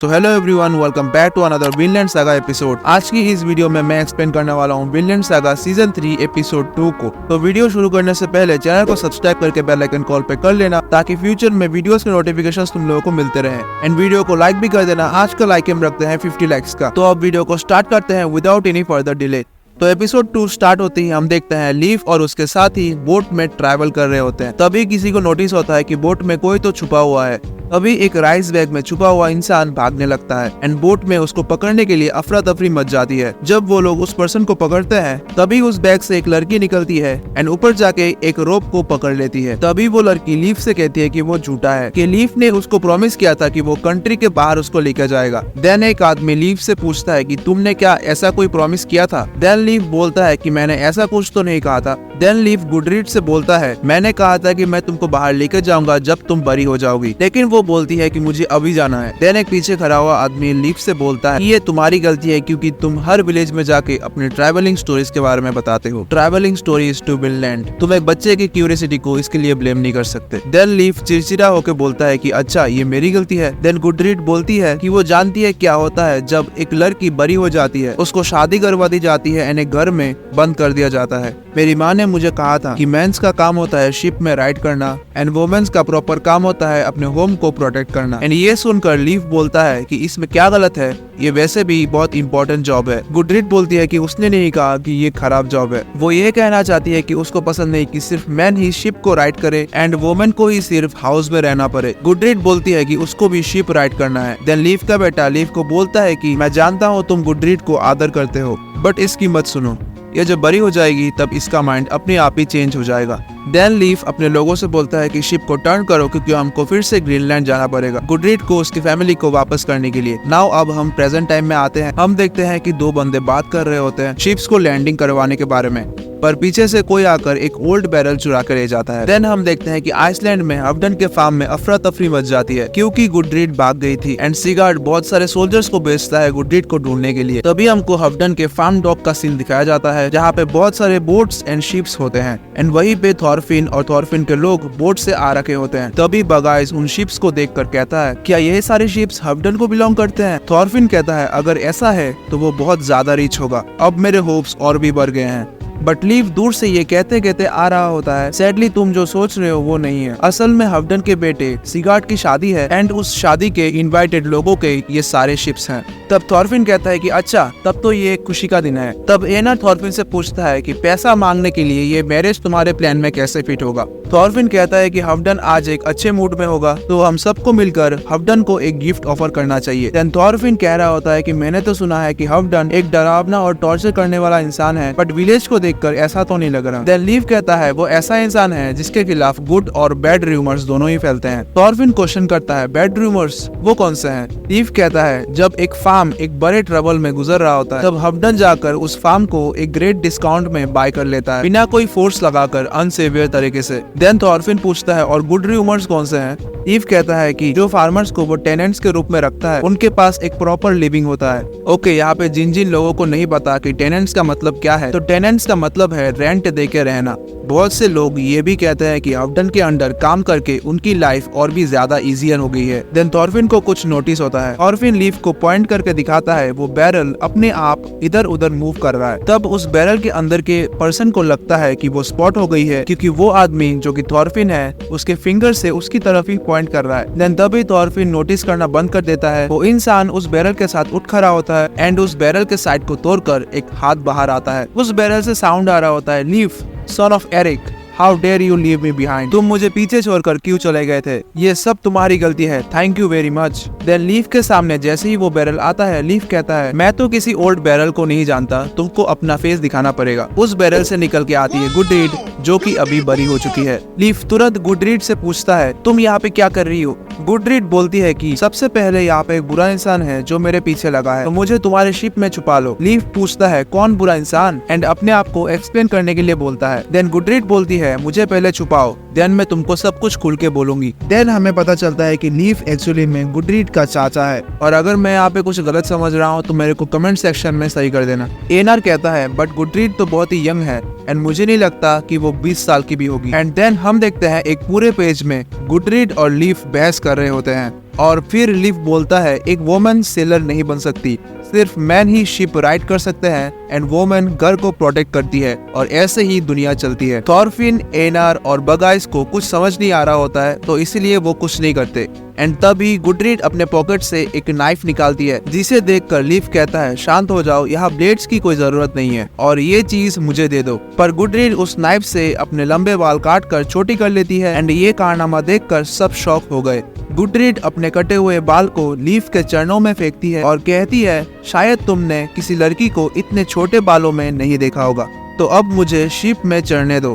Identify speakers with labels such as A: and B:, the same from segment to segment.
A: तो hello everyone, welcome back to another Vinland Saga episode. आज की इस वीडियो में मैं एक्सप्लेन करने वाला हूँ विनलैंड सागा सीजन 3 एपिसोड 2 को। तो वीडियो शुरू करने से पहले चैनल को सब्सक्राइब करके बेल आइकन कॉल पे कर लेना ताकि फ्यूचर में वीडियोस के नोटिफिकेशंस तुम लोगों को मिलते रहे। एंड वीडियो को लाइक भी कर देना। आज का लाइक हम रखते हैं 50 लाइक्स का। तो अब वीडियो को स्टार्ट करते हैं विदाउट एनी फर्दर डिले। तो एपिसोड 2 स्टार्ट होते ही हम देखते हैं लीफ और उसके साथी बोट में ट्रैवल कर रहे होते हैं। तभी किसी को नोटिस होता है कि बोट में कोई तो छुपा हुआ है। तभी एक राइस बैग में छुपा हुआ इंसान भागने लगता है एंड बोट में उसको पकड़ने के लिए अफरा तफरी मच जाती है। जब वो लोग उस पर्सन को पकड़ते हैं तभी उस बैग से एक लड़की निकलती है एंड ऊपर जाके एक रोप को पकड़ लेती है। तभी वो लड़की लीफ से कहती है कि वो झूठा है, कि लीफ ने उसको प्रॉमिस किया था कि वो कंट्री के बाहर उसको लेकर जाएगा। देन एक आदमी लीफ से पूछता है कि तुमने क्या ऐसा कोई प्रॉमिस किया था? देन लीफ बोलता है कि मैंने ऐसा कुछ तो नहीं कहा था। देन लीफ गुडरीड से बोलता है मैंने कहा था कि मैं तुमको बाहर लेकर जाऊंगा जब तुम बरी हो जाओगी, लेकिन वो बोलती है कि मुझे अभी जाना है। देन एक पीछे खड़ा हुआ आदमी लीफ से बोलता है कि ये तुम्हारी गलती है क्योंकि तुम हर विलेज में जाके अपने ट्रैवलिंग स्टोरीज के बारे में बताते हो। Travelling stories to Vinland. तुम एक बच्चे की क्यूरियोसिटी को इसके लिए ब्लेम नहीं कर सकते। देन लीफ चिड़चिड़ा होकर बोलता है कि अच्छा ये मेरी गलती है। देन गुडरीड बोलती है कि वो जानती है क्या होता है जब एक लड़की बरी हो जाती है, उसको शादी करवा दी जाती है एंड एक घर में बंद कर दिया जाता है। मेरी माँ ने मुझे कहा था कि मेंस का काम होता है शिप में राइड करना एंड वुमेन्स का प्रॉपर काम होता है अपने होम को प्रोटेक्ट करना। एंड ये सुनकर लीफ बोलता है कि इसमें क्या गलत है, ये वैसे भी बहुत इंपॉर्टेंट जॉब है। गुडरीड बोलती है कि उसने नहीं कहा कि ये खराब जॉब है। वो ये कहना चाहती है कि उसको पसंद नहीं कि सिर्फ मैन ही शिप को राइड करे एंड वुमेन को ही सिर्फ हाउस में रहना पड़े। गुडरीड बोलती है कि उसको भी शिप राइड करना है। देन लीफ का बेटा लीफ को बोलता है कि मैं जानता हूँ तुम गुडरीड को आदर करते हो, बट इसकी मत सुनो, ये जब बड़ी हो जाएगी तब इसका माइंड अपने आप ही चेंज हो जाएगा। देन लीफ अपने लोगों से बोलता है कि शिप को टर्न करो क्योंकि हमको फिर से ग्रीनलैंड जाना पड़ेगा गुडरीड को उसकी फैमिली को वापस करने के लिए। नाउ अब हम प्रेजेंट टाइम में आते हैं। हम देखते हैं कि दो बंदे बात कर रहे होते हैं शिप्स को लैंडिंग करवाने के बारे में, पर पीछे से कोई आकर एक ओल्ड बैरल चुरा कर ले जाता है। देन हम देखते हैं कि आइसलैंड में हफडन के फार्म में अफरा तफरी मच जाती है क्योंकि गुडरीड भाग गई थी एंड सिगार्ड बहुत सारे सोल्जर्स को भेजता है गुडरीड को ढूंढने के लिए। तभी हमको हफडन के फार्म डॉग का सीन दिखाया जाता है जहाँ पे बहुत सारे बोट्स एंड शिप्स होते हैं एंड वहीं पे थॉरफिन और थॉरफिन के लोग बोट से आ रखे होते हैं। तभी बगाइस उन शिप्स को देख कर कहता है क्या ये सारे शिप्स हफडन को बिलोंग करते हैं? थॉरफिन कहता है अगर ऐसा है तो वो बहुत ज्यादा रिच होगा, अब मेरे होप्स और भी बढ़ गए हैं। बट लीफ दूर से ये कहते कहते आ रहा होता है सैडली तुम जो सोच रहे हो वो नहीं है, असल में हफडन के बेटे सिगार्ड की शादी है एंड उस शादी के इनवाइटेड लोगों के ये सारे शिप्स हैं। तब थॉरफिन कहता है कि अच्छा तब तो ये खुशी का दिन है। तब एनर थॉरफिन से पूछता है कि पैसा मांगने के लिए ये मैरिज तुम्हारे प्लान में कैसे फिट होगा? थॉरफिन कहता है कि हफडन आज एक अच्छे मूड में होगा तो हम सबको मिलकर हफडन को एक गिफ्ट ऑफर करना चाहिए। देन थॉरफिन कह रहा होता है कि मैंने तो सुना है कि हफडन एक डरावना और टॉर्चर करने वाला इंसान है, बट विलेज को देखकर ऐसा तो नहीं लग रहा। देन लीफ कहता है वो ऐसा इंसान है जिसके खिलाफ गुड और बैड रूमर्स दोनों ही फैलते हैं। थॉरफिन क्वेश्चन करता है बैड रूमर्स वो कौन से हैं? लीफ कहता है जब एक फार्म एक बड़े ट्रबल में गुजर रहा होता है तब हफडन जाकर उस फार्म को एक ग्रेट डिस्काउंट में बाय कर लेता है बिना कोई फोर्स लगाकर अनसेवियर तरीके से। देन थॉरफिन पूछता है और गुड रूमर्स कौन से हैं? लीफ कहता है कि जो फार्मर्स को वो टेनेंट्स के रूप में रखता है उनके पास एक प्रॉपर लिविंग होता है। ओके, यहाँ पे जिन जिन लोगों को नहीं पता कि टेनेंट्स का मतलब क्या है, तो टेनेंट्स का मतलब है रेंट दे के रहना। बहुत से लोग ये भी कहते हैं कि हफडन के अंडर काम करके उनकी लाइफ और भी ज्यादा इजियर हो गई है। देन थॉरफिन को कुछ नोटिस होता है। थॉरफिन लीफ को पॉइंट करके दिखाता है वो बैरल अपने आप इधर उधर मूव कर रहा है। तब उस बैरल के अंदर के पर्सन को लगता है कि वो स्पॉट हो गई है क्योंकि वो आदमी जो कि थॉरफिन है उसके फिंगर से उसकी तरफ ही पॉइंट कर रहा है। देन तभी थॉरफिन नोटिस करना बंद कर देता है। वो इंसान उस बैरल के साथ उठ खड़ा होता है एंड उस बैरल के साइड को तोड़कर एक हाथ बाहर आता है। उस बैरल से साउंड आ रहा होता है Leif son of Erik, how dare you leave me behind, तुम मुझे पीछे छोड़कर क्यों चले गए थे, ये सब तुम्हारी गलती है, thank you very much. Then Leif के सामने जैसे ही वो बैरल आता है लीफ कहता है मैं तो किसी ओल्ड बैरल को नहीं जानता, तुमको अपना फेस दिखाना पड़ेगा। उस बैरल से निकल के आती है गुडरीड जो कि अभी बरी हो चुकी है। लीफ तुरंत गुडरीड से पूछता है तुम यहाँ पे क्या कर रही हो? गुडरीड बोलती है कि सबसे पहले यहाँ पे एक बुरा इंसान है जो मेरे पीछे लगा है, तो मुझे तुम्हारे शिप में छुपा लो। लीफ पूछता है कौन बुरा इंसान एंड अपने आप को एक्सप्लेन करने के लिए बोलता है। देन गुडरीड बोलती है मुझे पहले छुपाओ, देन मैं तुमको सब कुछ खुल के बोलूंगी। देन हमें पता चलता है कि लीफ एक्चुअली में गुडरीड का चाचा है, और अगर मैं यहाँ पे कुछ गलत समझ रहा हूँ तो मेरे को कमेंट सेक्शन में सही कर देना। एनआर कहता है बट गुडरीड तो बहुत ही यंग है एंड मुझे नहीं लगता कि वो 20 साल की भी होगी। एंड देन हम देखते हैं एक पूरे पेज में गुडरीड और लीफ बहस कर रहे होते हैं और फिर लीफ बोलता है एक वोमन सेलर नहीं बन सकती, सिर्फ मैन ही शिप राइड कर सकते हैं एंड वोमन घर को प्रोटेक्ट करती है और ऐसे ही दुनिया चलती है। थॉरफिन, एनार और बगाइस को कुछ समझ नहीं आ रहा होता है तो इसलिए वो कुछ नहीं करते। एंड तभी गुडरीड अपने पॉकेट से एक नाइफ निकालती है जिसे देखकर लीफ कहता है शांत हो जाओ, यहाँ ब्लेड्स की कोई जरूरत नहीं है और ये चीज मुझे दे दो। पर गुडरीड उस नाइफ से अपने लंबे बाल काट कर छोटी कर लेती है एंड ये कारनामा देखकर सब शॉक हो गए। गुडरीड अपने कटे हुए बाल को लीफ के चरणों में फेंकती है और कहती है शायद तुमने किसी लड़की को इतने छोटे बालों में नहीं देखा होगा, तो अब मुझे शिप में चढ़ने दो।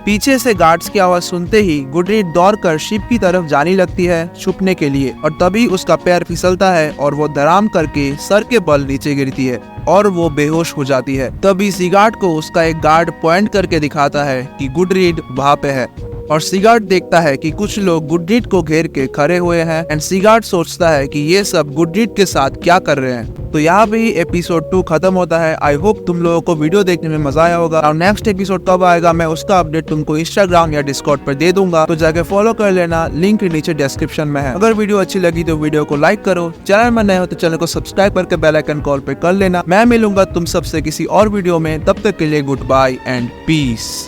A: पीछे से गार्ड्स की आवाज सुनते ही गुडरीड दौड़कर शिप की तरफ जाने लगती है छुपने के लिए और तभी उसका पैर फिसलता है और वो धड़ाम करके सर के बल नीचे गिरती है और वो बेहोश हो जाती है। तभी सीगार्ड को उसका एक गार्ड पॉइंट करके दिखाता है कि गुडरीड वहाँ पे है और सीगार्ड देखता है कि कुछ लोग गुडरीड को घेर के खड़े हुए हैं एंड सीगार्ड सोचता है कि ये सब गुडरीड के साथ क्या कर रहे हैं। तो यहाँ पे ही एपिसोड 2 खत्म होता है। आई होप तुम लोगों को वीडियो देखने में मजा आया होगा और नेक्स्ट एपिसोड कब आएगा मैं उसका अपडेट तुमको इंस्टाग्राम या डिस्कॉर्ड पर दे दूंगा, तो जाके फॉलो कर लेना, लिंक नीचे डिस्क्रिप्शन में है। अगर वीडियो अच्छी लगी तो वीडियो को लाइक करो, चैनल में नए हो तो चैनल को सब्सक्राइब करके बेल आइकन कॉल पे कर लेना। मैं मिलूंगा तुम सबसे किसी और वीडियो में, तब तक के लिए गुड बाय एंड पीस।